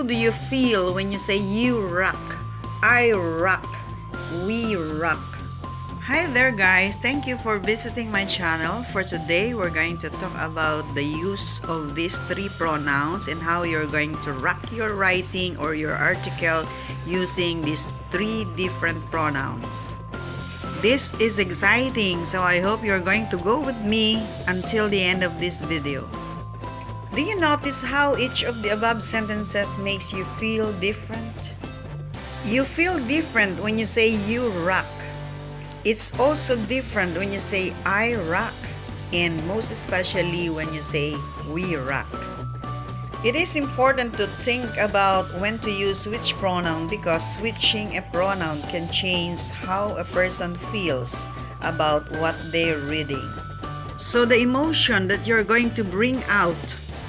How do you feel when you say you rock, I rock, we rock? Hi there guys, thank you for visiting my channel. For today, we're going to talk about the use of these three pronouns and how you're going to rock your writing or your article using these three different pronouns. This is exciting, so I hope you're going to go with me until the end of this video. Do you notice how each of the above sentences makes you feel different? You feel different when you say you rock. It's also different when you say I rock, and most especially when you say we rock. It is important to think about when to use which pronoun because switching a pronoun can change how a person feels about what they're reading. So the emotion that you're going to bring out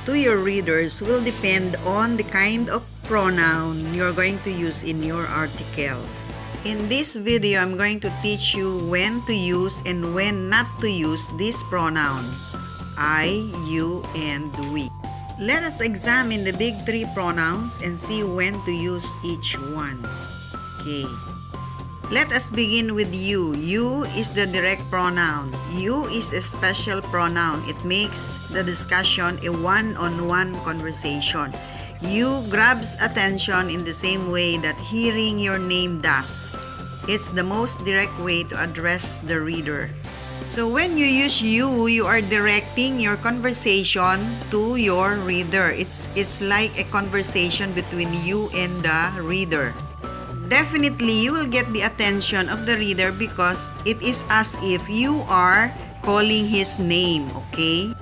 to your readers will depend on the kind of pronoun you're going to use in your article. In this video, I'm going to teach you when to use and when not to use these pronouns, I, you, and we. Let us examine the big three pronouns and see when to use each one. Okay. Let us begin with you. You is the direct pronoun. You is a special pronoun. It makes the discussion a one-on-one conversation. You grabs attention in the same way that hearing your name does. It's the most direct way to address the reader. So when you use you are directing your conversation to your reader. It's like a conversation between you and the reader. Definitely, you will get the attention of the reader because it is as if you are calling his name, okay?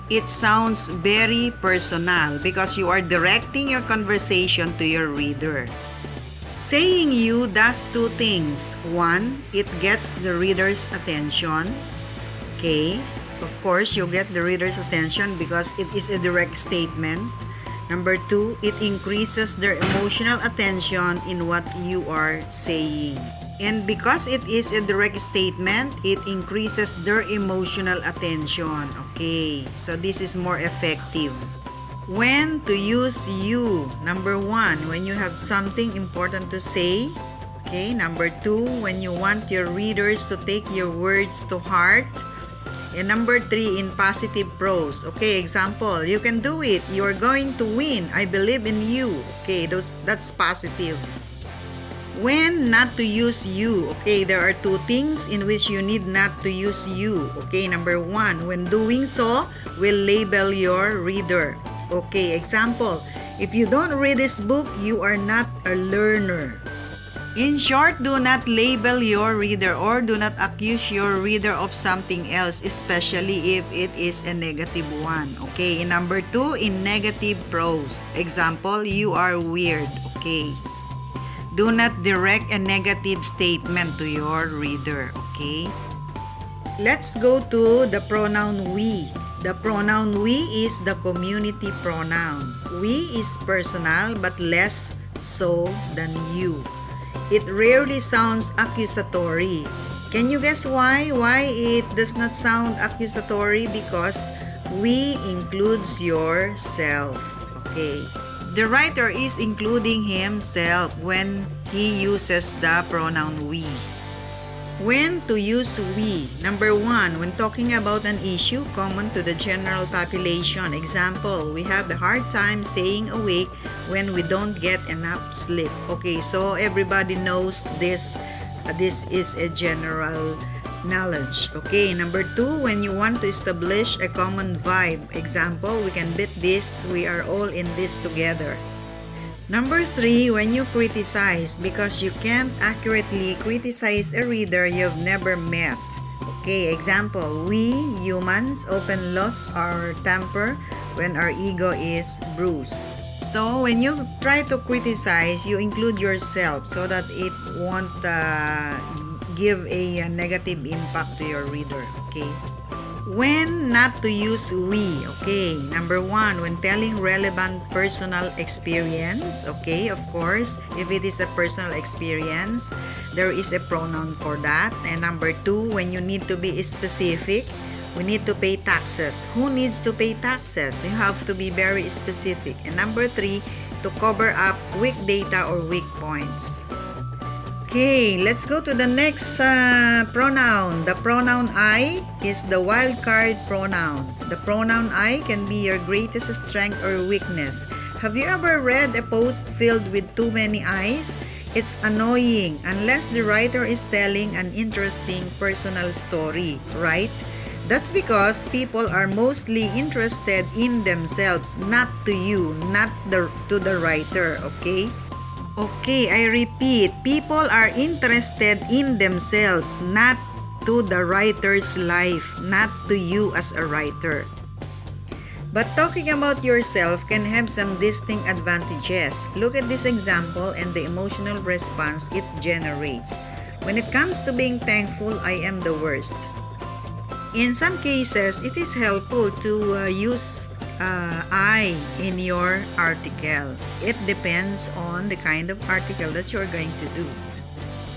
It sounds very personal because you are directing your conversation to your reader. Saying you does two things. One, it gets the reader's attention. Okay, of course, you get the reader's attention because it is a direct statement. Number two, it increases their emotional attention in what you are saying. And because it is a direct statement, it increases their emotional attention. Okay, so this is more effective. When to use you. Number one, when you have something important to say. Okay, number two, when you want your readers to take your words to heart. And number three, in positive prose. Okay, example, you can do it. You're going to win. I believe in you. Okay, that's positive. When not to use you. Okay, there are two things in which you need not to use you. Okay, number one, when doing so, will label your reader. Okay, example, if you don't read this book, you are not a learner. In short, do not label your reader or do not accuse your reader of something else, especially if it is a negative one. Okay, in number two, in negative prose. Example, you are weird. Okay. Do not direct a negative statement to your reader. Okay. Let's go to the pronoun we. The pronoun we is the community pronoun. We is personal but less so than you. It rarely sounds accusatory. Can you guess why? Why it does not sound accusatory? Because we includes yourself. Okay. The writer is including himself when he uses the pronoun we. When to use we. Number one, when talking about an issue common to the general population. Example, we have a hard time staying awake when we don't get enough sleep. Okay, so everybody knows this. This is a general knowledge. Okay, number two, when you want to establish a common vibe. Example, we can beat this. We are all in this together. Number three, when you criticize because you can't accurately criticize a reader you've never met. Okay, example, we humans often lose our temper when our ego is bruised. So when you try to criticize, you include yourself so that it won't give a negative impact to your reader. Okay. When not to use we. Okay, number one, when telling relevant personal experience. Okay, of course, if it is a personal experience, there is a pronoun for that. And number two, when you need to be specific, we need to pay taxes. Who needs to pay taxes? You have to be very specific. And number three, to cover up weak data or weak points. Okay, let's go to the next pronoun. The pronoun I is the wild card pronoun. The pronoun I can be your greatest strength or weakness. Have you ever read a post filled with too many I's? It's annoying unless the writer is telling an interesting personal story, right? That's because people are mostly interested in themselves, not to you, not to the writer, okay? Okay, I repeat, people are interested in themselves, not to the writer's life, not to you as a writer. But talking about yourself can have some distinct advantages. Look at this example and the emotional response it generates. When it comes to being thankful, I am the worst. In some cases, it is helpful to use I in your article. It depends on the kind of article that you're going to do.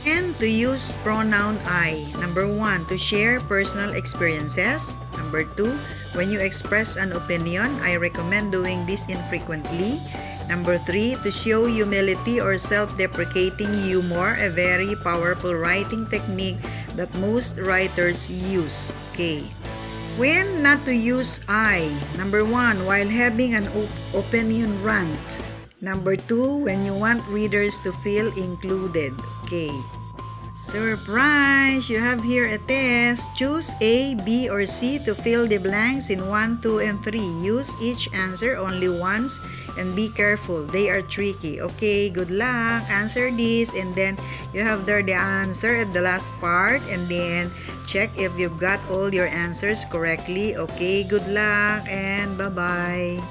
And to use pronoun I. Number 1, to share personal experiences. Number 2, when you express an opinion, I recommend doing this infrequently. Number 3, to show humility or self-deprecating humor, a very powerful writing technique that most writers use. Okay. When not to use I. Number 1, while having an opinion rant. Number 2, when you want readers to feel included. Okay. Surprise! You have here a test. Choose A, B, or C to fill the blanks in 1, 2, and 3. Use each answer only once and be careful. They are tricky. Okay, good luck. Answer this and then you have there the answer at the last part and then check if you've got all your answers correctly. Okay, good luck and bye-bye.